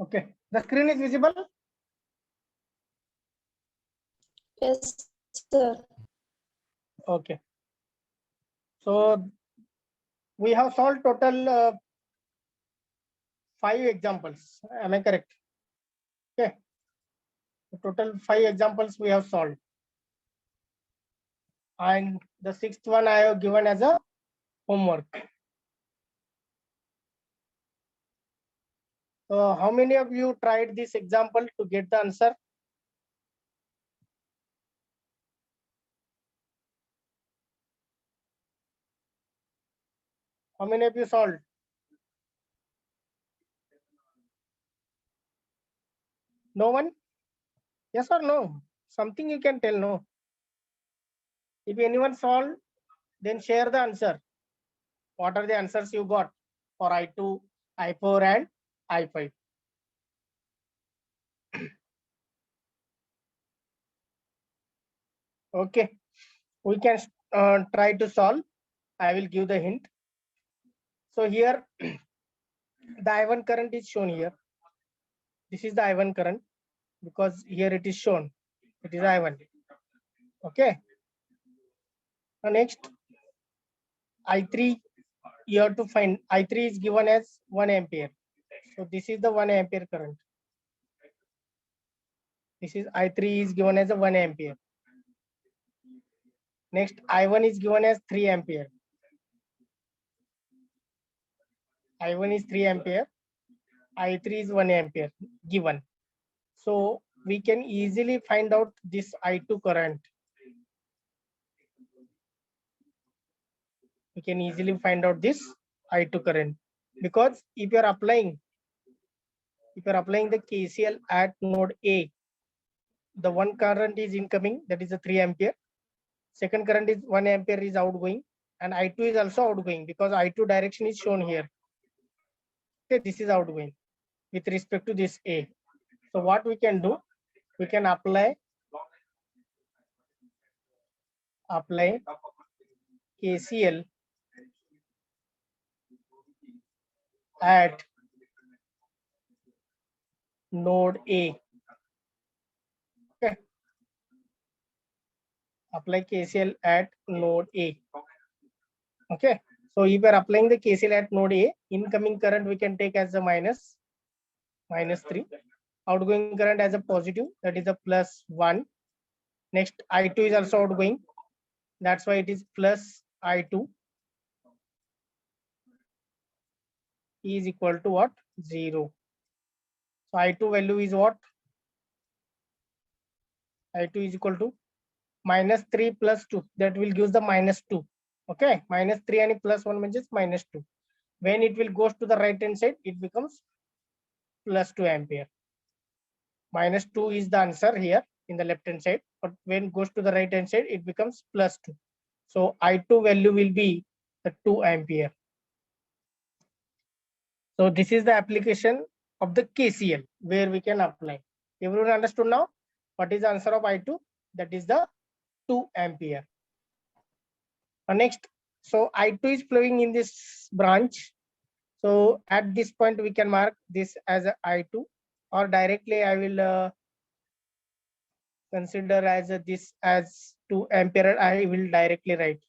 Okay, the screen is visible. Yes, sir. Okay, so we have solved total 5 examples. Am I correct? Okay, total 5 examples we have solved, and the 6th one I have given as a homework. So how many of you tried this example to get the answer? How many of you solved? No one? Yes or no? Something you can tell, no? If anyone solved, then share the answer. What are the answers you got for I2, I4 and I5? Okay, we can try to solve. I will give the hint. So here, the I1 current is shown here. This is the I1 current because here it is shown. It is I1. Okay. Now next, I3, you have to find. I3 is given as 1 ampere. So this is the 1 ampere current. This is I3 is given as a 1 ampere. Next, I1 is given as 3 ampere. I1 is 3 ampere. I3 is 1 ampere given. So we can easily find out this I2 current. We can easily find out this I2 current because if you are applying the KCL at node A, the one current is incoming, that is a 3 ampere. Second current is 1 ampere is outgoing, and I2 is also outgoing because I2 direction is shown here. Okay, this is outgoing with respect to this A. So what we can do, we can apply KCL at node A. Okay. Apply KCL at node A. Okay. So if we are applying the KCL at node A, incoming current we can take as a minus 3. Outgoing current as a positive, that is a plus 1. Next, I2 is also outgoing. That's why it is plus I2 is equal to what? 0. So I2 value is what? I2 is equal to minus 3 plus 2. That will give the minus 2. Okay, minus 3 and plus 1 means minus 2. When it will goes to the right hand side, it becomes plus 2 ampere. Minus 2 is the answer here in the left hand side, but when it goes to the right hand side, it becomes plus 2. So I2 value will be the 2 ampere. So this is the application of the KCL where we can apply. Everyone understood now? What is the answer of I2? That is the 2 ampere. Next, so I2 is flowing in this branch. So at this point, we can mark this as a I2, or directly I will consider as this as 2 ampere. I will directly write.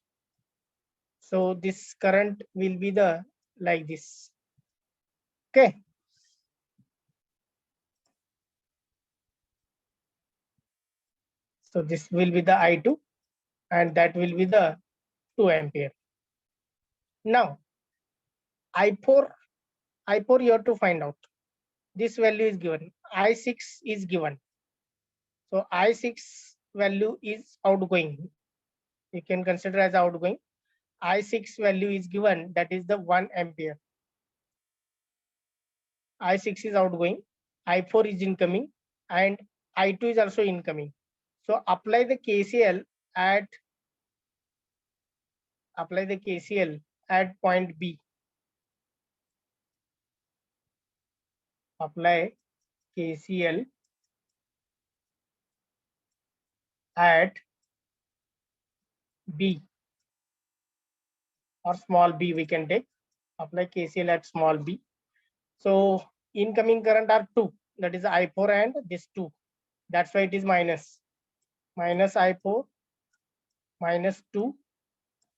So this current will be the like this. Okay. So this will be the I2 and that will be the 2 ampere. Now I4 you have to find out. This value is given. I6 is given. So I6 value is outgoing. You can consider as outgoing. I6 value is given, that is the 1 ampere. I6 is outgoing, I4 is incoming, and I2 is also incoming. So apply the KCL at point B. Apply KCL at B, or small b we can take. Apply KCL at small b. So incoming current are 2, that is I4 and this 2. That's why it is minus I4 minus 2.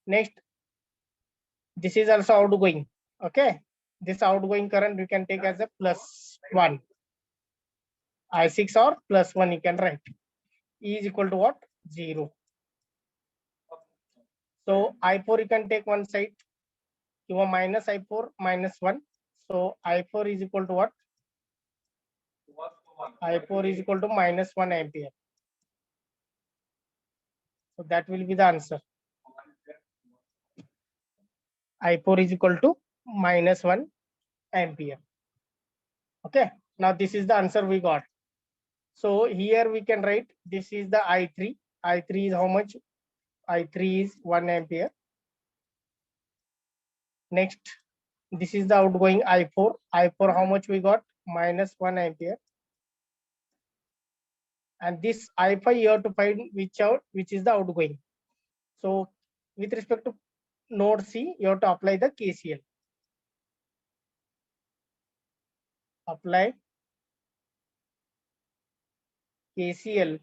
Next, this is also outgoing. Okay, this outgoing current you can take as a plus 1. I6 or plus 1 you can write. E is equal to what? 0. So I4 you can take one side. You want minus I4 minus 1. So I4 is equal to what? I4 is equal to minus 1 ampere. So that will be the answer. I4 is equal to minus 1 ampere. Okay, now this is the answer we got. So here we can write this is the I3. I3 is how much? I3 is 1 ampere. Next, this is the outgoing I4. I4 how much we got? Minus 1 ampere. And this I5 you have to find which is the outgoing. So with respect to node C, you have to apply the KCL. Apply KCL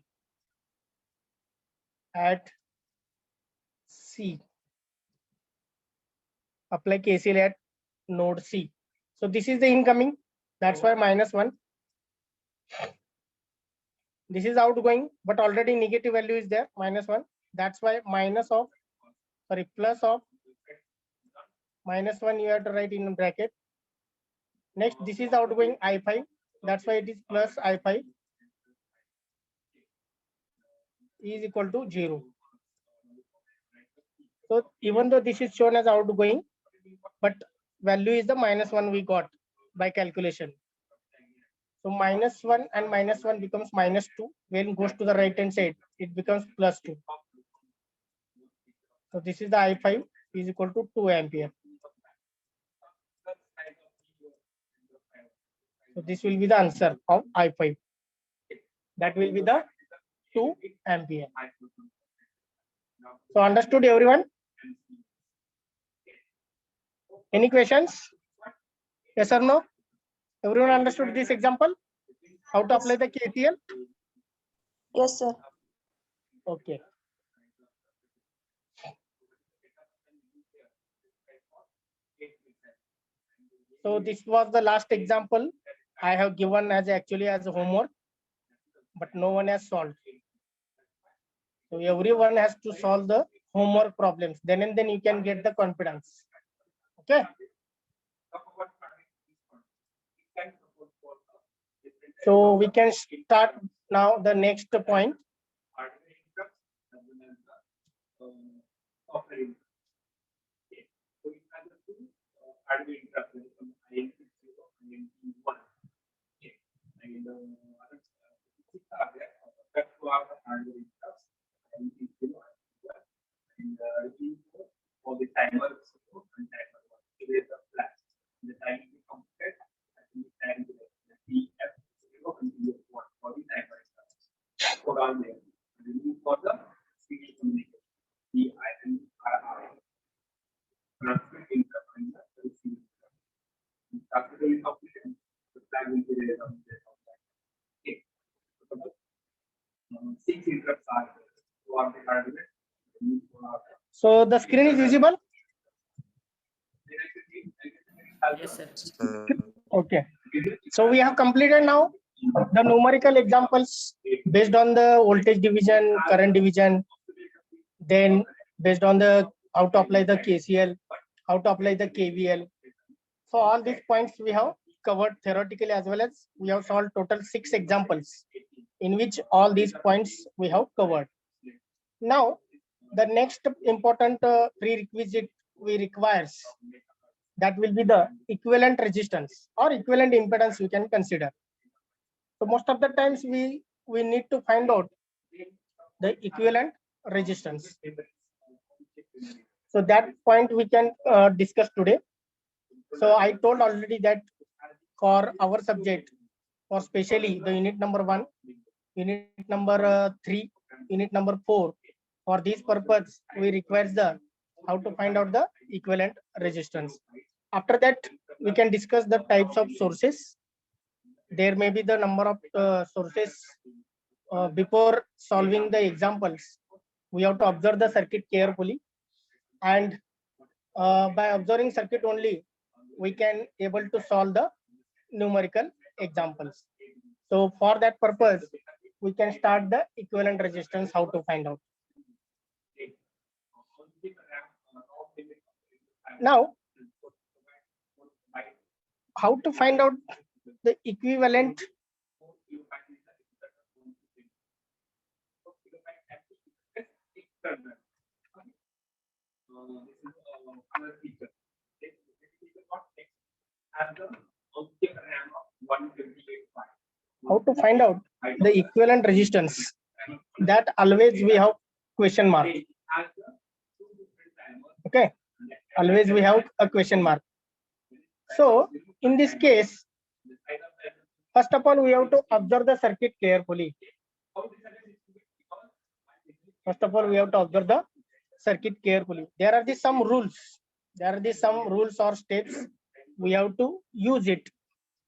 at C. Apply KCL at node C. So this is the incoming. That's why minus 1. This is outgoing, but already negative value is there, minus 1. That's why plus of minus 1 you have to write in bracket. Next, this is outgoing I5. That's why it is plus I5 is equal to 0. So even though this is shown as outgoing, but value is the minus 1 we got by calculation. So minus 1 and minus 1 becomes minus 2. When it goes to the right hand side, it becomes plus 2. So this is the I5 is equal to 2 ampere. So this will be the answer of I5. That will be the 2 ampere. So understood everyone? Any questions? Yes or no? Everyone understood this example? How to apply the KCL? Yes, sir. Okay. So this was the last example I have given as actually as a homework, but no one has solved. So everyone has to solve the homework problems. Then and then you can get the confidence. Okay. So we can start now the next point. are there. Remove for the serial communication. The item are transfer interrupt and the receive interrupt. After the completion, the flag will be there on the outside. Okay. Suppose 6 interrupts are there. So are the hardware. So the screen is visible. Yes, sir. Okay. So we have completed now the numerical examples based on the voltage division, current division, then based on the how to apply the KCL, how to apply the KVL. So all these points we have covered theoretically, as well as we have solved total 6 examples in which all these points we have covered. Now the next important prerequisite we requires, that will be the equivalent resistance or equivalent impedance we can consider. So most of the times we need to find out the equivalent resistance. So that point we can discuss today. So I told already that for our subject, for especially the unit number 1, unit number 3, unit number 4, for this purpose we require the how to find out the equivalent resistance. After that we can discuss the types of sources. There may be the number of sources. Before solving the examples, we have to observe the circuit carefully, and by observing circuit only we can able to solve the numerical examples. So for that purpose we can start the equivalent resistance, how to find out. Now how to find out the equivalent how to find out the equivalent resistance, that always we have question mark. Okay, always we have a question mark. So in this case, first of all we have to observe the circuit carefully. First of all we have to observe the circuit carefully. There are some rules. There are some rules or steps we have to use it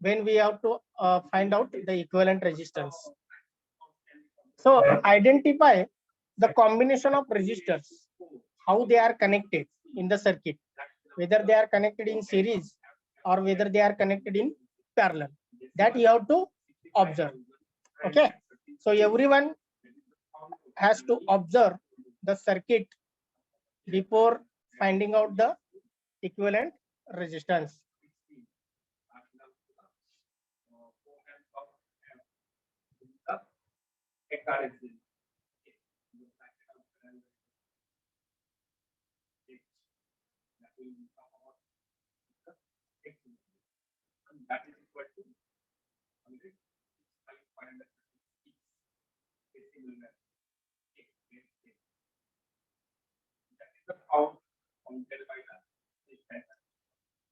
when we have to find out the equivalent resistance. So identify the combination of resistors, how they are connected in the circuit, whether they are connected in series or whether they are connected in parallel. That you have to observe. Okay, so everyone has to observe the circuit before finding out the equivalent resistance.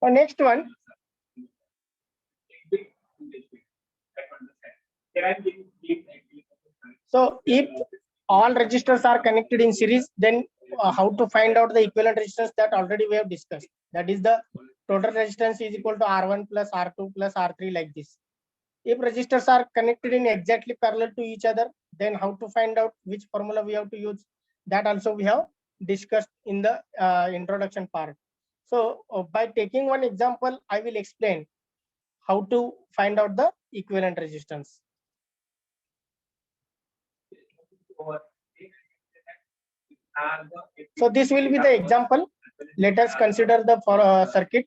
Next one. So if all resistors are connected in series, then how to find out the equivalent resistance, that already we have discussed. That is the total resistance is equal to R1 plus R2 plus R3, like this. If resistors are connected in exactly parallel to each other, then how to find out which formula we have to use, that also we have discussed in the introduction part. So by taking one example, I will explain how to find out the equivalent resistance. So this will be the example. Let us consider the circuit.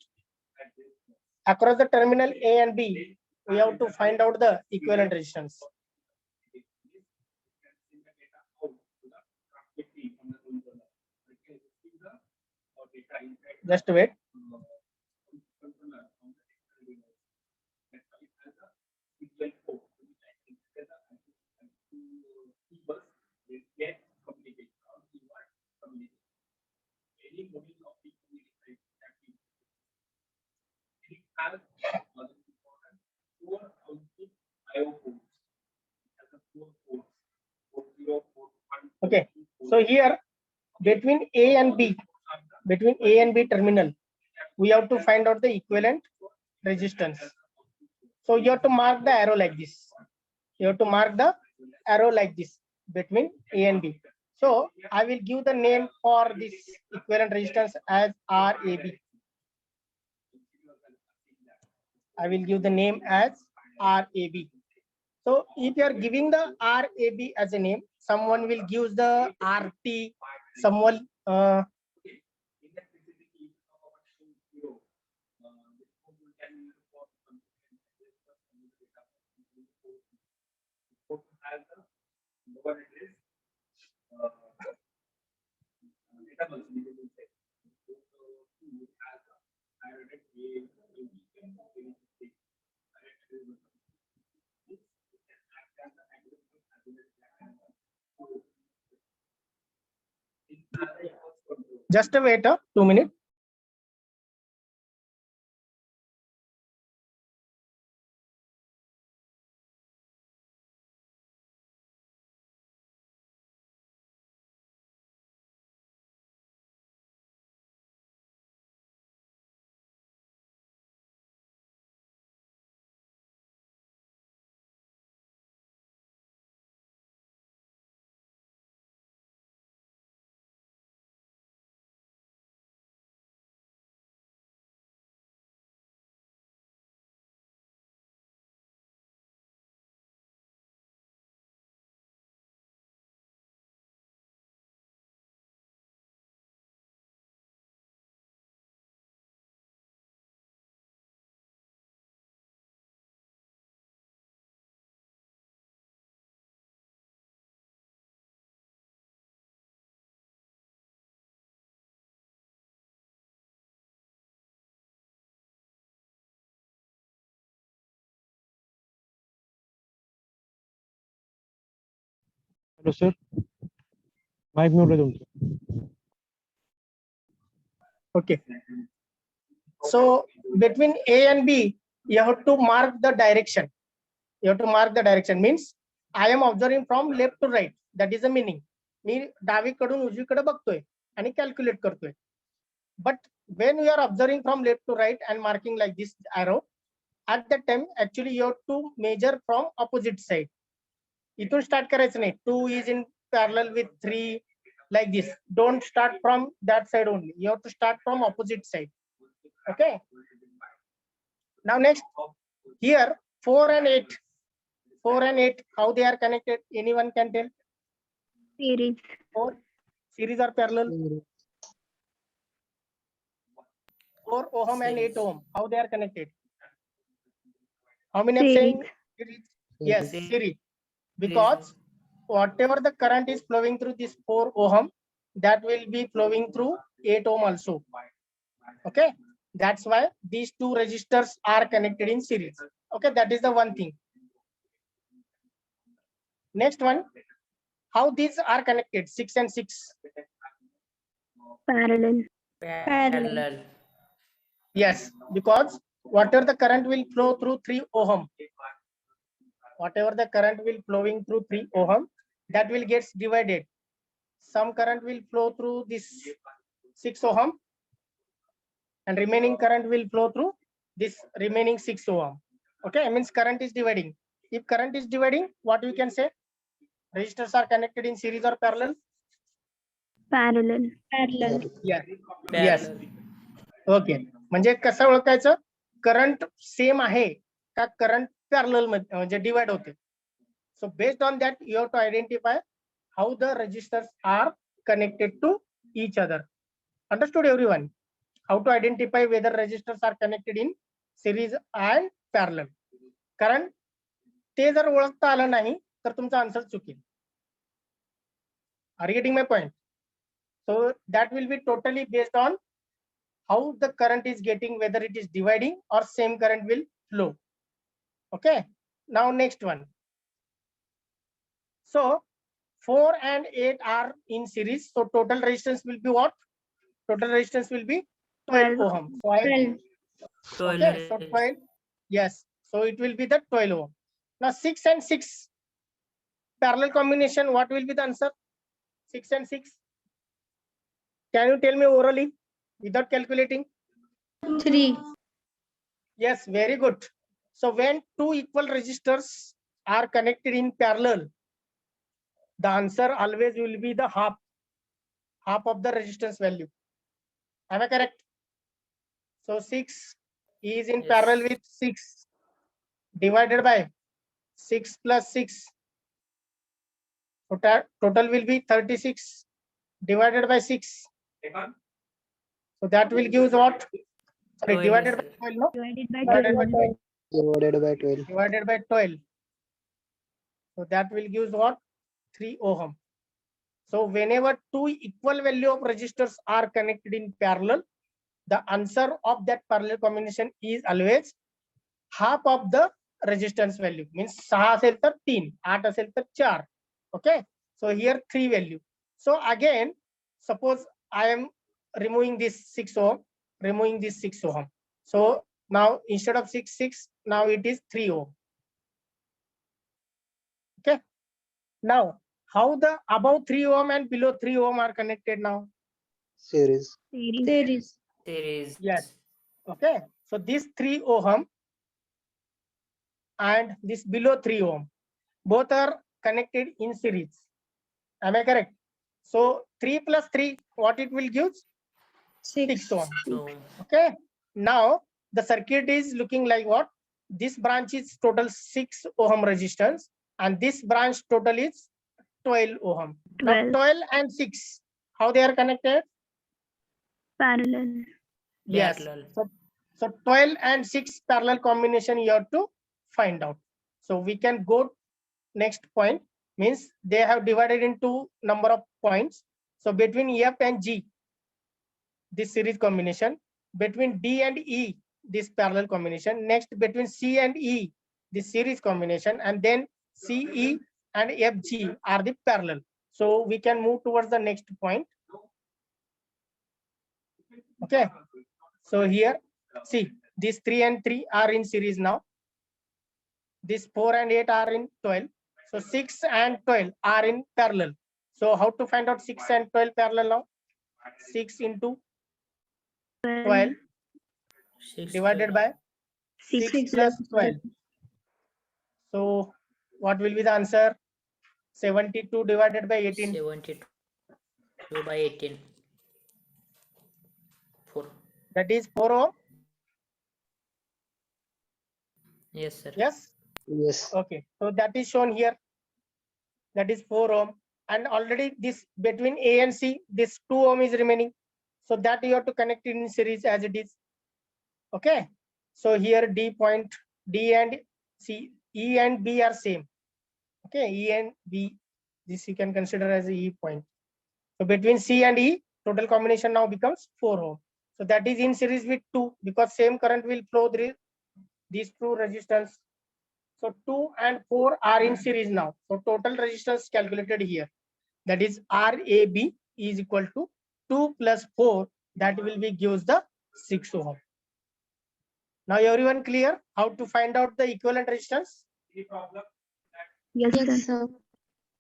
Across the terminal A and B, we have to find out the equivalent resistance. Just wait. So here between A and B terminal, we have to find out the equivalent resistance. So you have to mark the arrow like this. You have to mark the arrow like this between A and B. So I will give the name for this equivalent resistance as RAB. I will give the name as RAB. So if you are giving the RAB as a name, someone will give the RT, someone just wait 2 minutes. Hello, sir. Mic mute आहे तुमचं. Okay. So between A and B, you have to mark the direction. You have to mark the direction means I am observing from left to right. That is the meaning. मी डावीकडून उजवीकडे बघतोय आणि calculate करतोय. But when you are observing from left to right and marking like this arrow, at that time actually you have to measure from opposite side. इथून start करायचं नाही. 2 is in parallel with 3 like this. Don't start from that side only. You have to start from opposite side. Okay. Now next, here 4 and 8. 4 and 8, how they are connected? Anyone can tell? Series. 4 series or parallel? 4 ohm and 8 ohm, how they are connected? How many are saying series? Yes, series. Because whatever the current is flowing through this 4 ohm, that will be flowing through 8 ohm also. Okay, that's why these two resistors are connected in series. Okay, that is the one thing. Next one, how these are connected? 6 and 6. Parallel. Parallel. Yes, because whatever the current will flow through 3 ohm, whatever the current will flowing through 3 ohm, that will get divided. Some current will flow through this 6 ohm and remaining current will flow through this remaining 6 ohm. Okay, means current is dividing. If current is dividing, what we can say? Resistors are connected in series or parallel? Parallel. Parallel. Yes. Yes. Parallel. Okay, म्हणजे कसं ओळखायचं? Current same आहे का current parallel मध्ये म्हणजे divide होते. So based on that you have to identify how the resistors are connected to each other. Understood everyone? How to identify whether resistors are connected in series and parallel? कारण ते जर ओळखता आलं नाही तर तुमचा answer चुकेल. Are you getting my point? So that will be totally based on how the current is getting, whether it is dividing or same current will flow. Okay, now next one. So 4 and 8 are in series, so total resistance will be what? Total resistance will be 12 ohm. So okay, so 12, yes, so it will be the 12 ohm. Now 6 and 6 parallel combination, what will be the answer? 6 and 6? Can you tell me orally without calculating? 3. Yes, very good. So when two equal resistors are connected in parallel, the answer always will be the half of the resistance value. Am I correct? So 6 is in Yes. parallel with 6 divided by 6 plus 6. So total will be 36 divided by 6. So that will give what? Sorry, 12, divided by sir. 12, no? Divided by Divided by 12. 12. Divided by 12. Divided by 12. So that will give what? 3 ohm. So whenever two equal value of resistors are connected in parallel, the answer of that parallel combination is always half of the resistance value. Means 6 असेल तर 3, 8 असेल तर 4. Okay. So here 3 value. So again, suppose I am removing this 6 ohm, removing this 6 ohm. So now instead of 6, now it is 3 ohm. Okay. Now, how the above 3 ohm and below 3 ohm are connected now? Series. Series. Series. Yes. Okay. So this 3 ohm and this below 3 ohm, both are connected in series. Am I correct? So 3 plus 3, what it will give? 6 ohm. So Okay. Now the circuit is looking like what? This branch is total 6 ohm resistance and this branch total is 12 ohm. Now 12. 12 and 6, how they are connected? Parallel. Yes. parallel. So 12 and 6 parallel combination you have to find out. So we can go next point, means they have divided into number of points. So between F and G, this series combination. Between D and E, this parallel combination. Next between C and E, this series combination. And then CE and FG are the parallel. So we can move towards the next point. Okay. So here, see, these 3 and 3 are in series now. These 4 and 8 are in 12. So 6 and 12 are in parallel. So how to find out 6 and 12 parallel now? 6 into 12 6 divided by 6 plus 12. So what will be the answer? 72 divided by 18. 72 by 18. 4. That is 4 ohm. Yes, sir. Yes. Yes. Okay. So that is shown here. That is 4 ohm. And already this between A and C, this 2 ohm is remaining. So that you have to connect it in series as it is. Okay. So here D point, D and C, E and B are same. Okay. E and B, this you can consider as a E point. So between C and E, total combination now becomes 4 ohm. So that is in series with 2 because same current will flow through these two resistance. So 2 and 4 are in series now. So total resistance calculated here. That is RAB is equal to 2 plus 4. That will be gives the 6 ohm. Now everyone clear how to find out the equivalent resistance? Yes, sir.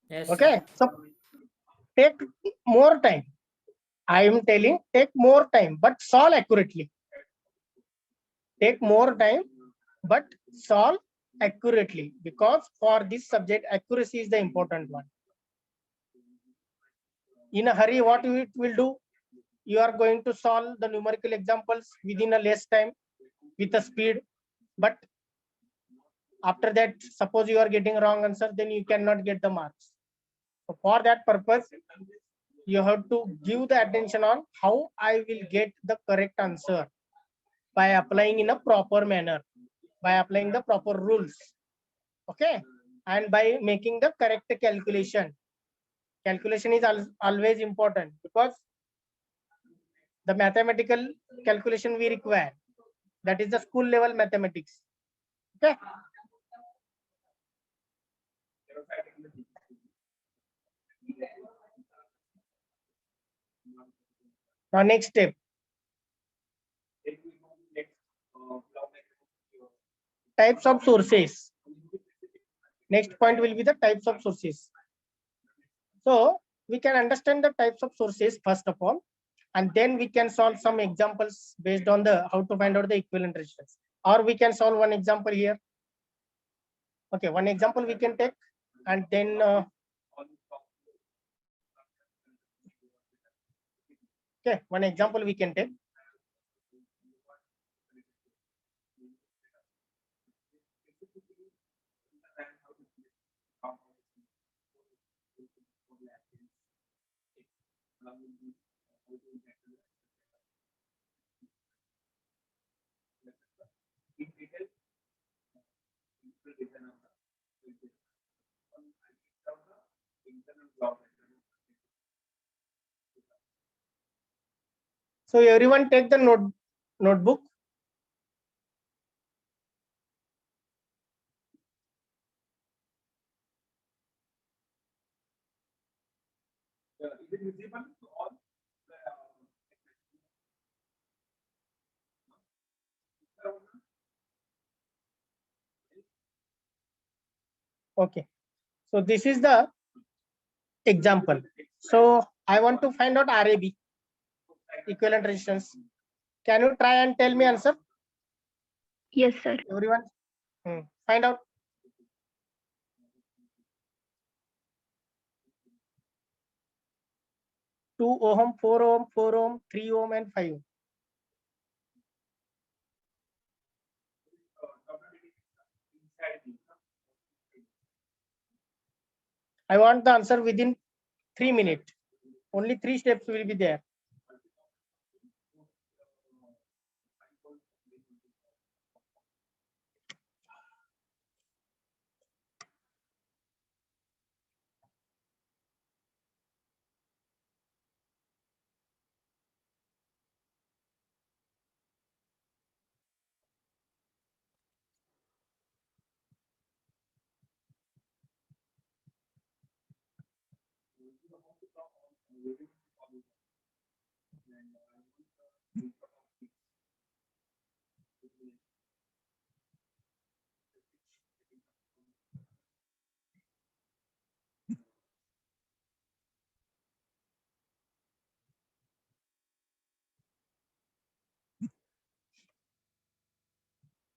Yes, Okay. sir. So take more time. I am telling take more time, but solve accurately. Take more time, but solve accurately, because for this subject, accuracy is the important one. In a hurry, what you will do? You are going to solve the numerical examples within a less time with a speed, but after that, suppose you are getting wrong answer, then you cannot get the marks. So for that purpose, you have to give the attention on how I will get the correct answer by applying in a proper manner, by applying the proper rules. Okay. And by making the correct calculation. Calculation is always important because the mathematical calculation we require, that is the school level mathematics. Okay. Now next step, types of sources. Next point will be the types of sources. So we can understand the types of sources first of all, and then we can solve some examples based on the how to find out the equivalent resistance. Or we can solve one example here. Okay, one example we can take, and then okay, one example we can take. So everyone take the notebook. Is it visible to all? Okay, so this is the example. So I want to find out RAB, equivalent resistance. Can you try and tell me answer, Yes, sir. everyone? Find out. Two ohm, 4 ohm, 4 ohm, 3 ohm, and 5 ohm. I want the answer within 3 minutes. Only 3 steps will be there.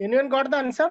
Anyone got the answer?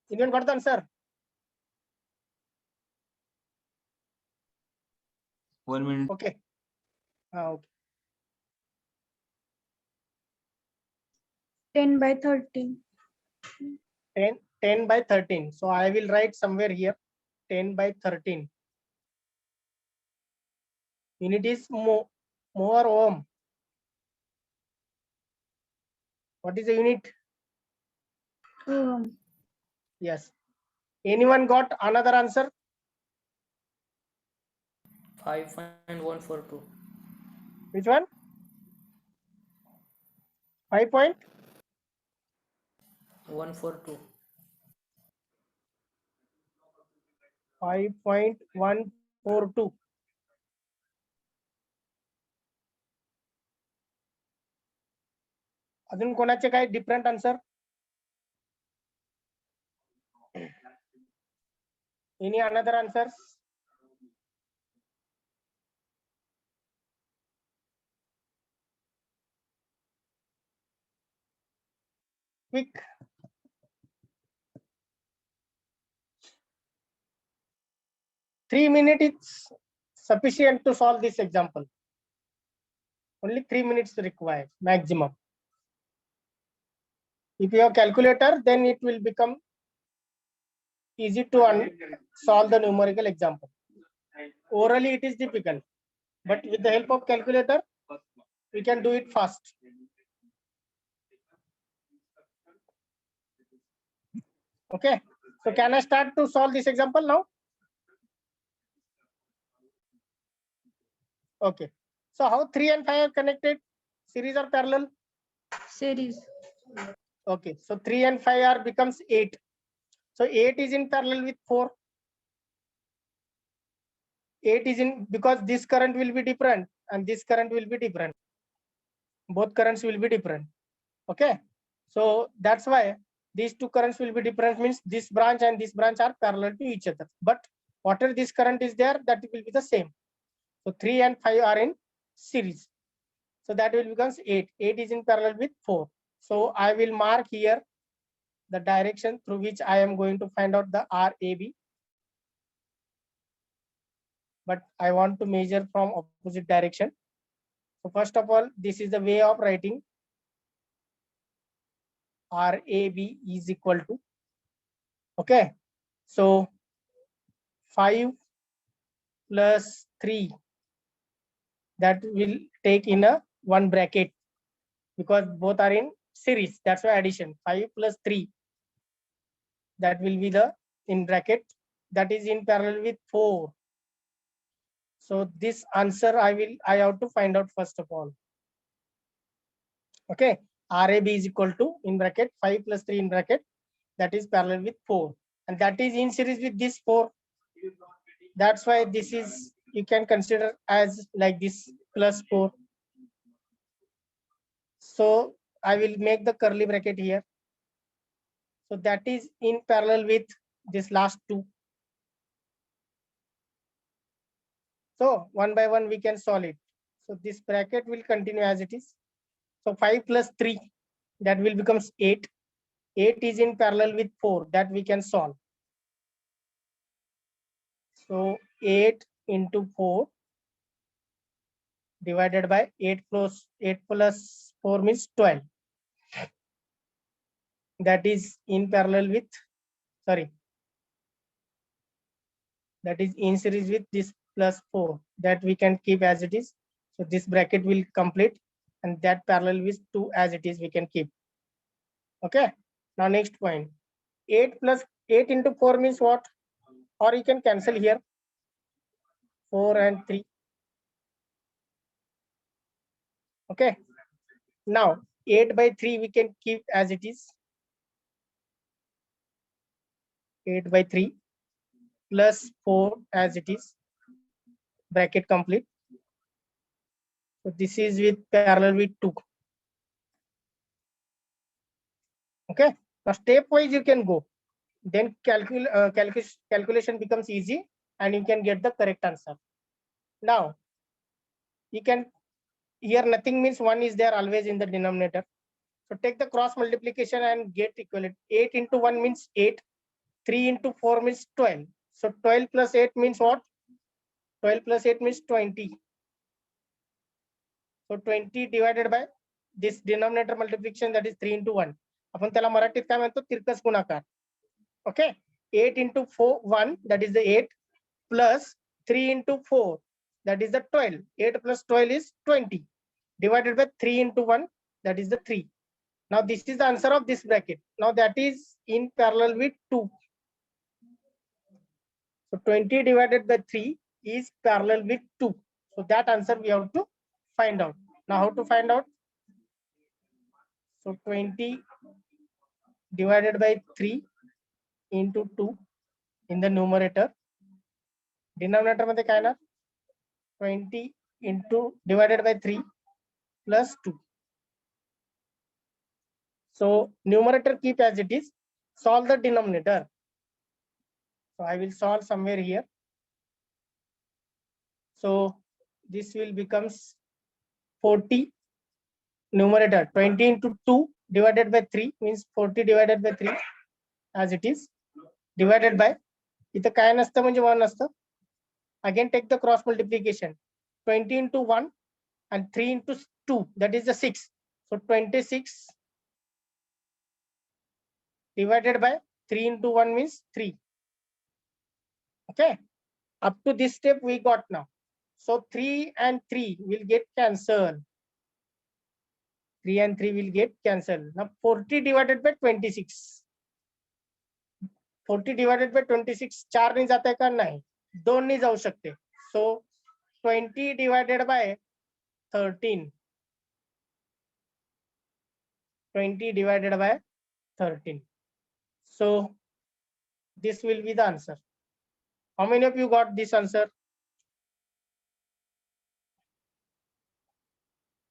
Anyone got the answer? 1 minute. Okay. Okay. 10 by 13. 10 by 13. So I will write somewhere here 10 by 13. Unit is more ohm. What is the unit? Ohm. Yes. Anyone got another answer? 5.142. Which one? 5.142. 142. 5.142. अजून कोणाचे काय different answer? Any another answers? Quick. Three minutes is sufficient to solve this example. Only 3 minutes required maximum. If you have calculator, then it will become easy to solve the numerical example. Orally it is difficult, but with the help of calculator, we can do it fast. Okay, so can I start to solve this example now? Okay, so how 3 and 5 are connected? Series or parallel? Series. Okay, so 3 and 5 are becomes 8. So 8 is in parallel with 4. 8 is in, because this current will be different and this current will be different. Both currents will be different. Okay, so that's why these two currents will be different, means this branch and this branch are parallel to each other. But whatever this current is there, that will be the same. So 3 and 5 are in series. So that will becomes 8. 8 is in parallel with 4. So I will mark here the direction through which I am going to find out the RAB. But I want to measure from opposite direction. So first of all, this is the way of writing. RAB is equal to, okay, so 5 plus 3, that will take in a one bracket because both are in series. That's why addition 5 plus 3, that will be the in bracket, that is in parallel with 4. So this answer I have to find out first of all. Okay, RAB is equal to in bracket 5 plus 3 in bracket, that is parallel with 4, and that is in series with this 4. That's why this is, you can consider as like this plus 4. So I will make the curly bracket here. So that is in parallel with this last 2. So one by one we can solve it. So this bracket will continue as it is. So 5 plus 3, that will becomes 8. 8 is in parallel with 4, that we can solve. So 8 into 4 divided by 8 plus 4 means 12. That is in parallel with, sorry, that is in series with this plus 4, that we can keep as it is. So this bracket will complete, and that parallel with 2 as it is we can keep. Okay, now next point, 8 plus 8 into 4 means what? Or you can cancel here 4 and 3. Okay, now 8 by 3 we can keep as it is. 8 by 3 plus 4 as it is, bracket complete. So this is with parallel with 2. Okay, now stepwise you can go, then calculation becomes easy and you can get the correct answer. Now you can, here nothing means 1 is there always in the denominator. So take the cross multiplication and get equivalent. 8 into 1 means 8. 3 into 4 means 12. So 12 plus 8 means what? 12 plus 8 means 20. So 20 divided by this denominator multiplication, that is 3 into 1. आपण त्याला मराठीत काय म्हणतो? तिरकस गुणाकार. Okay, 8 into 4 1, that is the 8, plus 3 into 4, that is the 12. 8 plus 12 is 20 divided by 3 into 1, that is the 3. Now this is the answer of this bracket. Now that is in parallel with 2. So 20 divided by 3 is parallel with 2. So that answer we have to find out. Now how to find out? So 20 divided by 3 into 2 in the numerator. Denominator मध्ये काय ना? 20 into divided by 3 plus 2. So numerator keep as it is. Solve the denominator. So I will solve somewhere here. So this will becomes 40 numerator. 20 into 2 divided by 3 means 40 divided by 3 as it is, divided by, इथं काय नसतं म्हणजे 1 असतं. Again take the cross multiplication. 20 into 1 and 3 into 2, that is the 6. So 26 divided by 3 into 1 means 3. Okay, up to this step we got now. So 3 and 3 will get cancelled. 3 and 3 will get cancelled. Now 40 divided by 26. 40 divided by 26 4 नहीं जाता है का नहीं 2 नहीं जाऊ शकते. So 20 divided by 13. 20 divided by 13. So this will be the answer. How many of you got this answer?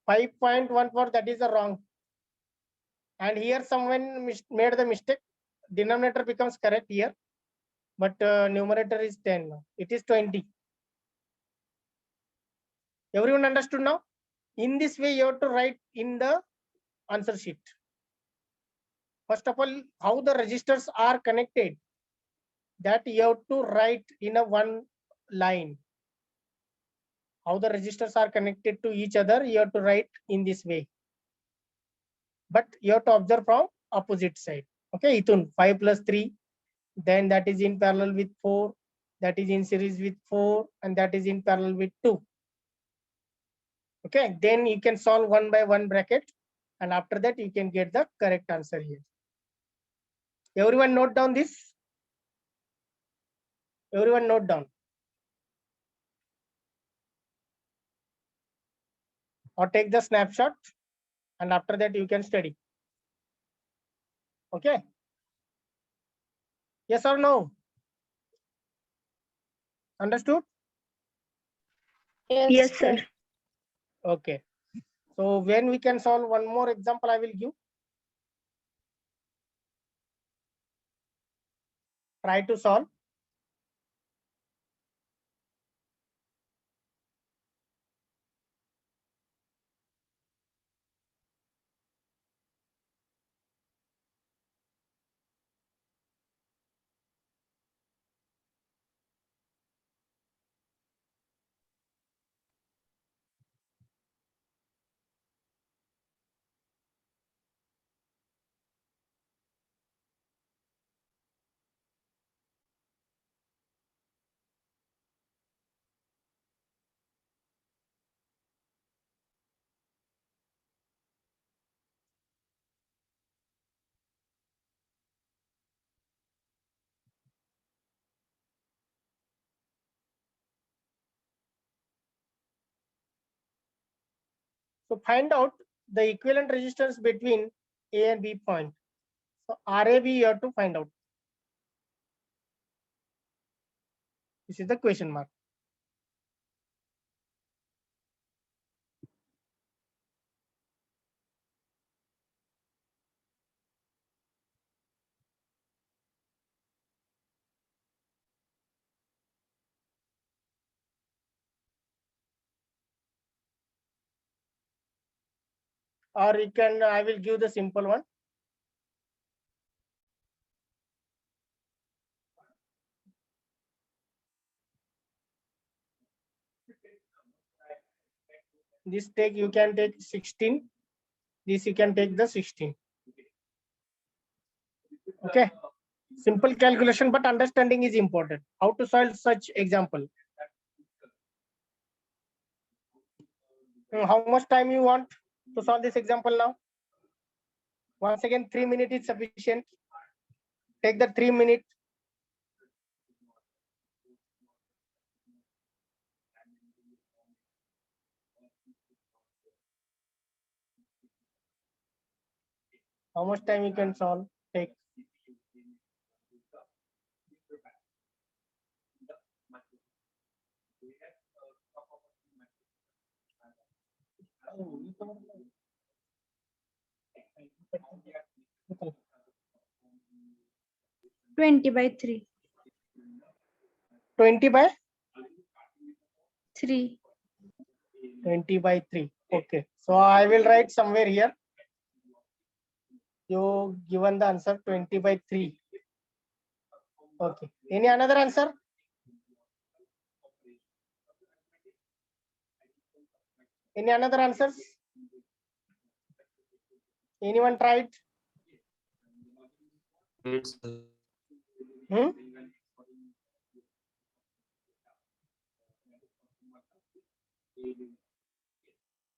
5.14, that is the wrong. And here someone made the mistake. Denominator becomes correct here, but numerator is 10 now. It is 20. Everyone understood now? In this way, you have to write in the answer sheet. First of all, how the registers are connected, that you have to write in a one line. How the registers are connected to each other, you have to write in this way. But you have to observe from opposite side. Okay, Ithun 5 plus 3, then that is in parallel with 4, that is in series with 4, and that is in parallel with 2. Okay, then you can solve one by one bracket, and after that you can get the correct answer here. Everyone note down this. Everyone note down. Or take the snapshot, and after that you can study. Okay. Yes or no? Understood? Yes, sir. Okay. So when we can solve one more example, I will give. Try to solve. So find out the equivalent resistance between A and B point. So RAB you have to find out. This is the question mark. Or you can, I will give the simple one. This take you can take 16. This you can take the 16. Okay. Simple calculation, but understanding is important. How to solve such example. How much time you want to solve this example now? Once again, 3 minutes is sufficient. Take the 3 minutes. How much time you can solve? Take. Twenty by 3. 20 by 3. 20 by 3. Okay. So I will write somewhere here. You given the answer 20 by 3. Okay. Any another answer? Any another answers? Anyone tried? Hmm?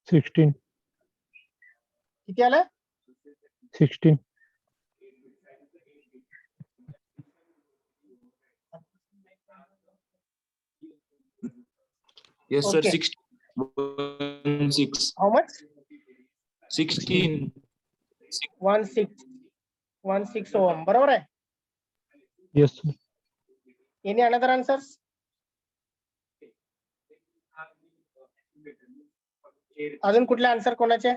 16. किती आलं? 16. Yes, sir. Okay. 16. How much? 16. 16 ohm. बरोबर आहे. Yes, sir. Any another answers? अजून कुठले answer कोणाचे?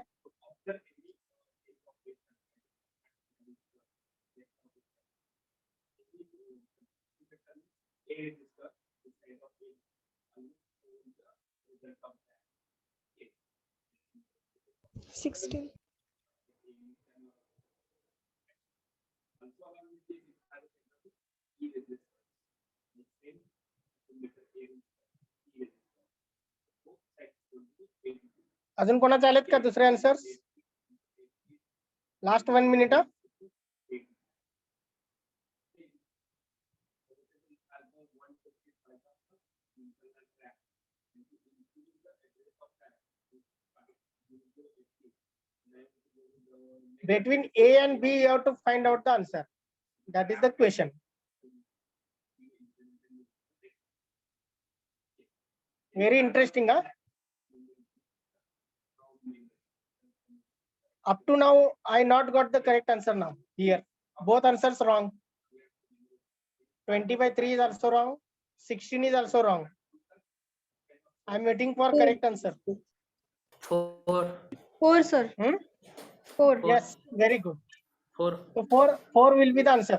अजून कोणाचे आलेत का दुसरे answers? Last 1 minute. Between A and B, you have to find out the answer. That is the question. Very interesting, huh? Up to now, I not got the correct answer now. Here, both answers wrong. 20/3 is also wrong. 16 is also wrong. I'm waiting for correct answer. 4. 4, sir. 4. Yes, very good. 4. So 4 will be the answer.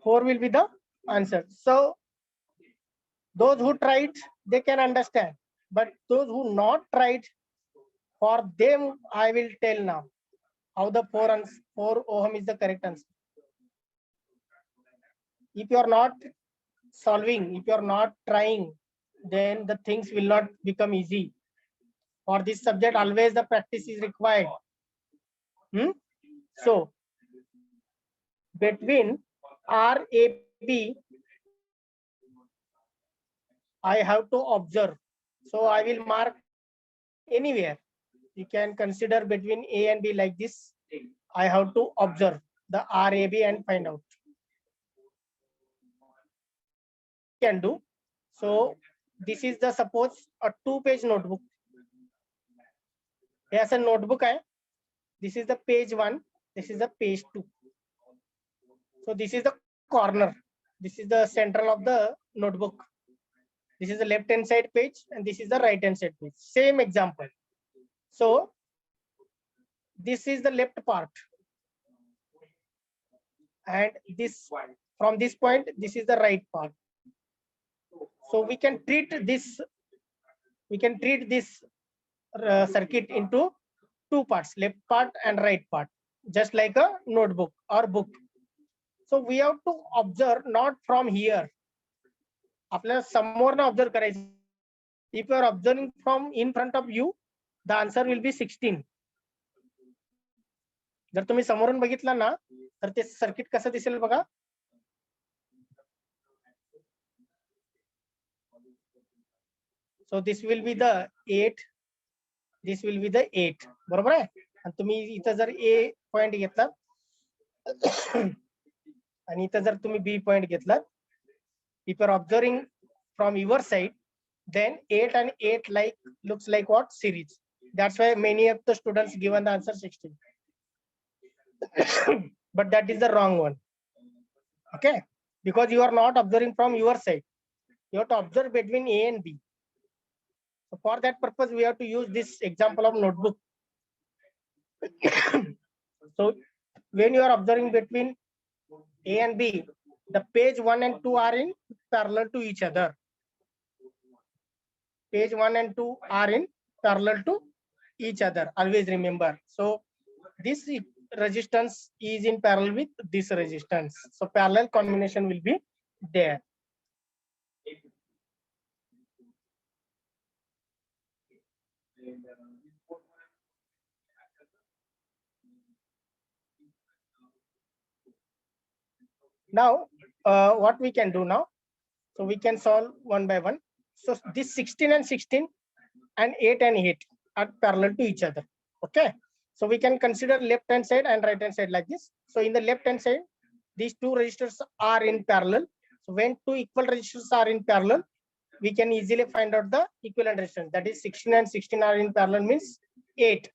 4 will be the answer. So those who tried, they can understand. But those who not tried, for them, I will tell now how the 4 ohm is the correct answer. If you are not solving, if you are not trying, then the things will not become easy. For this subject, always the practice is required. So between RAB, I have to observe. So I will mark anywhere. You can consider between A and B like this. I have to observe the RAB and find out. Can do. So this is the suppose a 2-page notebook. Here's a notebook. This is the page 1. This is the page 2. So this is the corner. This is the central of the notebook. This is the left hand side page and this is the right hand side page. Same example. So this is the left part. And this from this point, this is the right part. So we can treat this circuit into 2 parts, left part and right part, just like a notebook or book. So we have to observe not from here. आपल्याला समोरनं observe करायचं. If you are observing from in front of you, the answer will be 16. जर तुम्ही समोरून बघितलं ना तर ते circuit कसं दिसेल बघा. So this will be the 8. This will be the 8. बरोबर आहे. आणि तुम्ही इथं जर A पॉइंट घेतला आणि इथं जर तुम्ही B पॉइंट घेतला, if you are observing from your side, then 8 and 8 looks like what? Series. That's why many of the students given the answer 16. But that is the wrong one. Okay, because you are not observing from your side. You have to observe between A and B. So for that purpose, we have to use this example of notebook. So when you are observing between A and B, the page 1 and 2 are in parallel to each other. Page 1 and 2 are in parallel to each other. Always remember. So this resistance is in parallel with this resistance. So parallel combination will be there. Now, what we can do now? So we can solve one by one. So this 16 and 16 and 8 and 8 are parallel to each other. Okay. So we can consider left hand side and right hand side like this. So in the left hand side, these two resistors are in parallel. So when two equal resistors are in parallel, we can easily find out the equivalent resistance. That is 16 and 16 are in parallel means 8.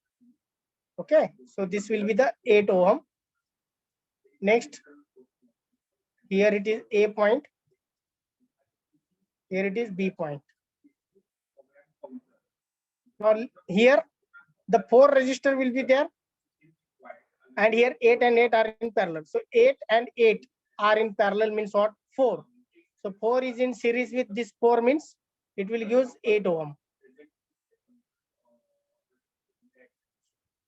Okay. So this will be the 8 ohm. Next, here it is A point. Here it is B point. Now here the 4 resistor will be there, and here 8 and 8 are in parallel. So 8 and 8 are in parallel means what? 4. So 4 is in series with this 4 means it will give 8 ohm.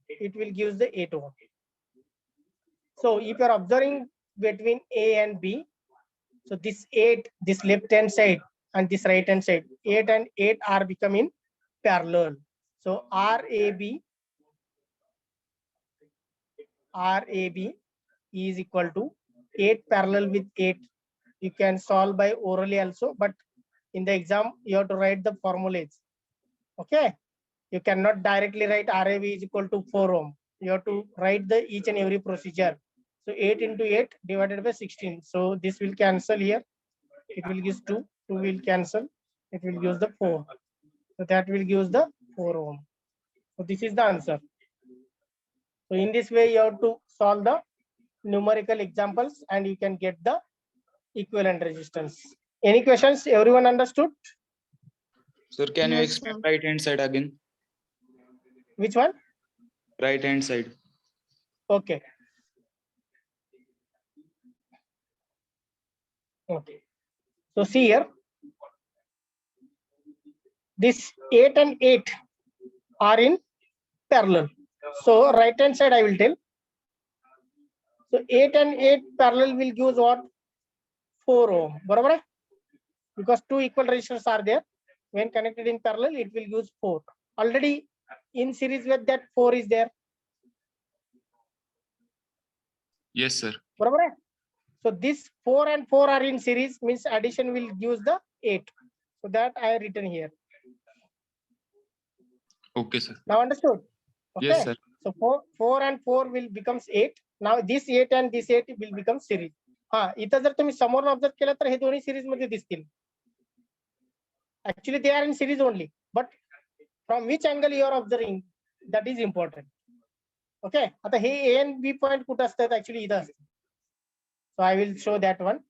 It will give the 8 ohm. So if you are observing between A and B, so this 8, this left hand side and this right hand side, 8 and 8 are becoming parallel. So RAB is equal to 8 parallel with 8. You can solve by orally also, but in the exam you have to write the formulas. Okay, you cannot directly write RAB is equal to 4 ohm. You have to write the each and every procedure. So 8 into 8 divided by 16. So this will cancel here. It will give 2. 2 will cancel. It will give the 4. So that will give the 4 ohm. So this is the answer. So in this way, you have to solve the numerical examples and you can get the equivalent resistance. Any questions? Everyone understood? Sir, can you Yes, explain sir. right hand side again? Which one? Right hand side. Okay. Okay. So see here, this 8 and 8 are in parallel. So right hand side I will tell. So 8 and 8 parallel will give what? 4 ohm. Barabar? Because two equal resistors are there. When connected in parallel, it will use 4. Already in series with that 4 is there. Yes, sir. Barabar? So this 4 and 4 are in series means addition will use the 8. So that I have written here. Okay, sir. Now understood? Okay. Yes, sir. So 4 and 4 will becomes 8. Now this 8 and this 8 will become series. इथं जर तुम्ही समोर observe केलं तर हे दोन्ही series मध्ये दिसतील. Actually they are in series only, but from which angle you are observing, that is important. Okay. आता हे A and B point कुठं असतात? Actually इथं असतात. So I will show that one.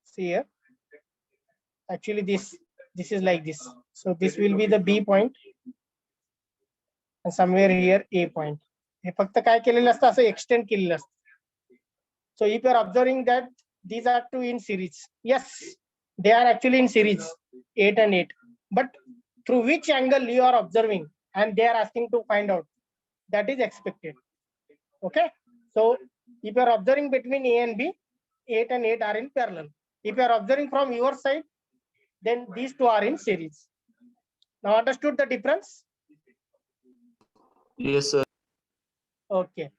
See here. Actually this is like this. So this will be the B point and somewhere here A point. हे फक्त काय केलेलं असतं असं extend केलेलं असतं. So if you are observing that these are two in series, yes, they are actually in series 8 and 8, but through which angle you are observing and they are asking to find out, that is expected. Okay. So if you are observing between A and B, 8 and 8 are in parallel. If you are observing from your side, then these two are in series. Now understood the difference? Yes, sir. Okay.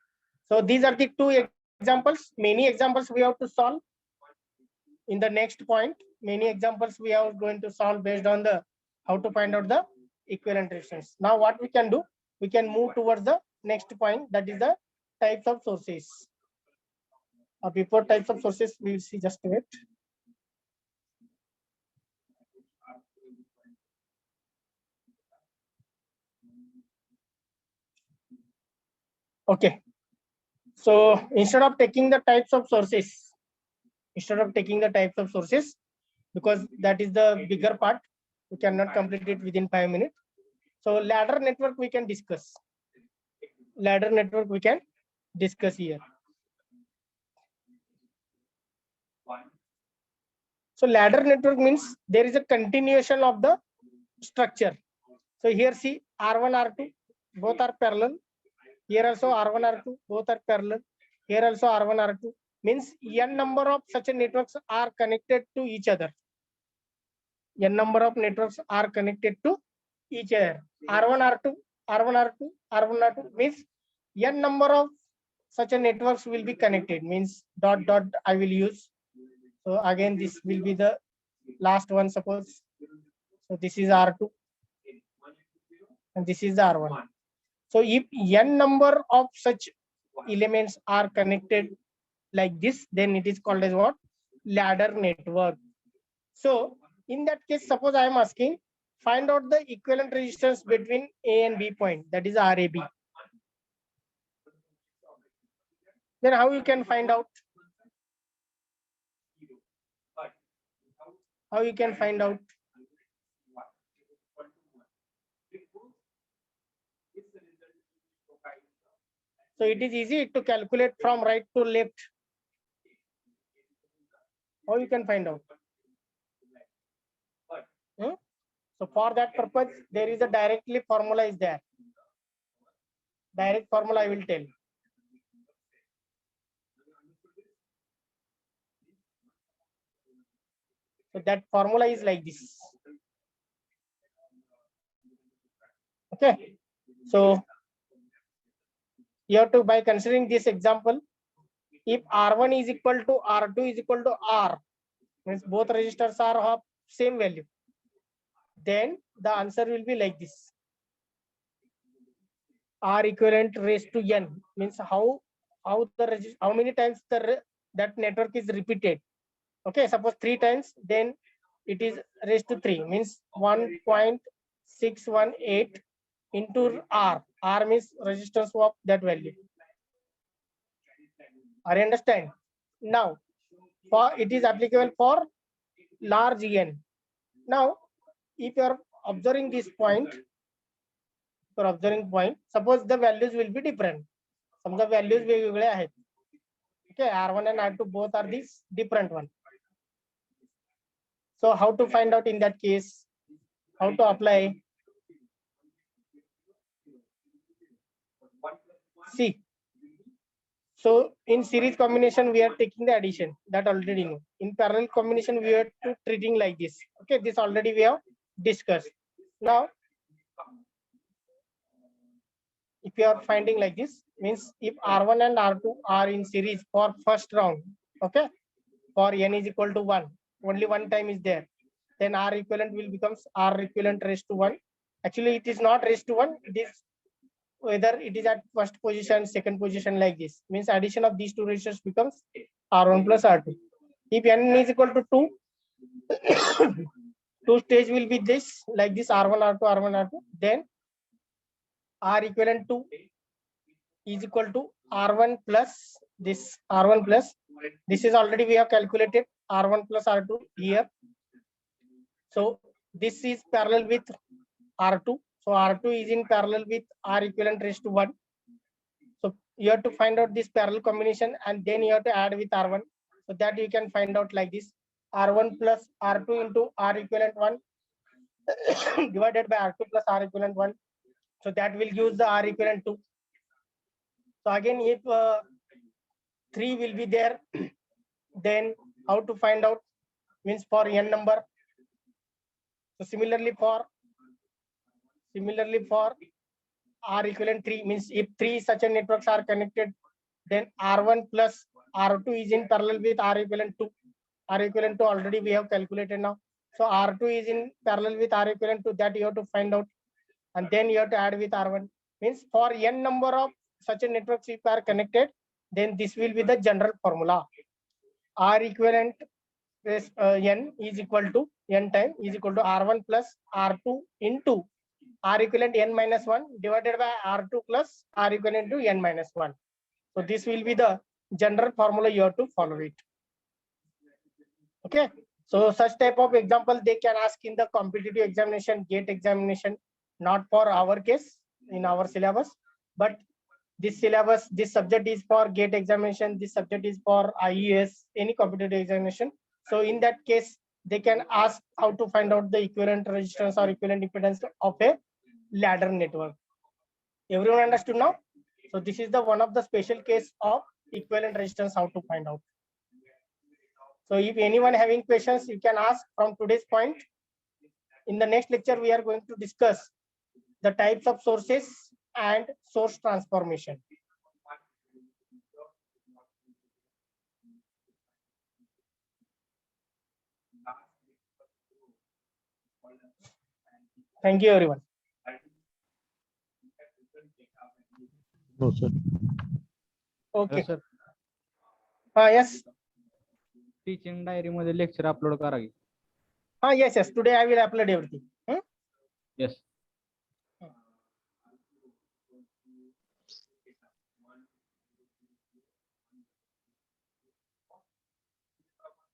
So these are the two examples. Many examples we have to solve in the next point. Many examples we are going to solve based on the how to find out the equivalent resistance. Now what we can do, we can move towards the next point, that is the types of sources. Before types of sources, we will see, just a minute. Okay. So instead of taking the types of sources, because that is the bigger part, we cannot complete it within 5 minutes. So ladder network we can discuss. Here. So ladder network means there is a continuation of the structure. So here see R1, R2, both are parallel. Here also R1, R2, both are parallel. Here also R1, R2, means n number of such networks are connected to each other. N number of networks are connected to each other. R1, R2, R1, R2, R1, R2 means n number of such a networks will be connected, means dot dot I will use. So again, this will be the last one, suppose. So this is R2 and this is the R1. So if n number of such elements are connected like this, then it is called as what? Ladder network. So in that case, suppose I am asking, find out the equivalent resistance between A and B point, that is RAB. Then how you can find out? How you can find out? So it is easy to calculate from right to left. How you can find out? So for that purpose, there is a directly formula is there. Direct formula I will tell. So that formula is like this. Okay. So you have to, by considering this example, if R1 is equal to R2 is equal to R, means both resistors are of same value, then the answer will be like this. R equivalent raised to n means how many times that network is repeated. Okay, suppose 3 times, then it is raised to 3 means 1.618 into R. R means resistance of that value. I understand. Now, for it is applicable for large n. Now, if you are observing this point, suppose the values will be different. Some of the values वेगवेगळे आहेत. Okay, R1 and R2 both are these different one. So how to find out in that case? How to apply? See. So in series combination, we are taking the addition, that already know. In parallel combination, we are treating like this. Okay, this already we have discussed. Now, if you are finding like this, means if R1 and R2 are in series for first round, okay, for n is equal to 1, only one time is there, then R equivalent will becomes R equivalent raised to 1. Actually, it is not raised to 1, it is whether it is at first position, second position, like this, means addition of these two resistors becomes R1 plus R2. If n is equal to 2, two stage will be this, like this, R1, R2, R1, R2, then R equivalent to is equal to R1 plus this R1 plus, this is already we have calculated R1 plus R2 here. So this is parallel with R2. So R2 is in parallel with R equivalent raised to 1. So you have to find out this parallel combination and then you have to add with R1. So that you can find out like this, R1 plus R2 into R equivalent 1 divided by R2 plus R equivalent 1. So that will use the R equivalent 2. So again, if 3 will be there, then how to find out? Means for n number. So similarly for R equivalent 3, means if 3 such a networks are connected, then R1 plus R2 is in parallel with R equivalent 2. R equivalent 2 already we have calculated now. So R2 is in parallel with R equivalent 2, that you have to find out. And then you have to add with R1. Means for n number of such a networks if are connected, then this will be the general formula. R equivalent n is equal to n time is equal to R1 plus R2 into R equivalent n minus 1 divided by R2 plus R equivalent to n minus 1. So this will be the general formula you have to follow it. Okay. So such type of example they can ask in the competitive examination, GATE examination, not for our case in our syllabus, but this syllabus, this subject is for GATE examination, this subject is for IES, any competitive examination. So in that case, they can ask how to find out the equivalent resistance or equivalent impedance of a ladder network. Everyone understood now? So this is the one of the special case of equivalent resistance, how to find out. So if anyone having questions, you can ask from today's point. In the next lecture, we are going to discuss the types of sources and source transformation. Thank you, everyone. No, sir. Okay. Sir Yes. Teaching diary मध्ये lecture upload करा की. Yes. Today I will upload everything. Yes.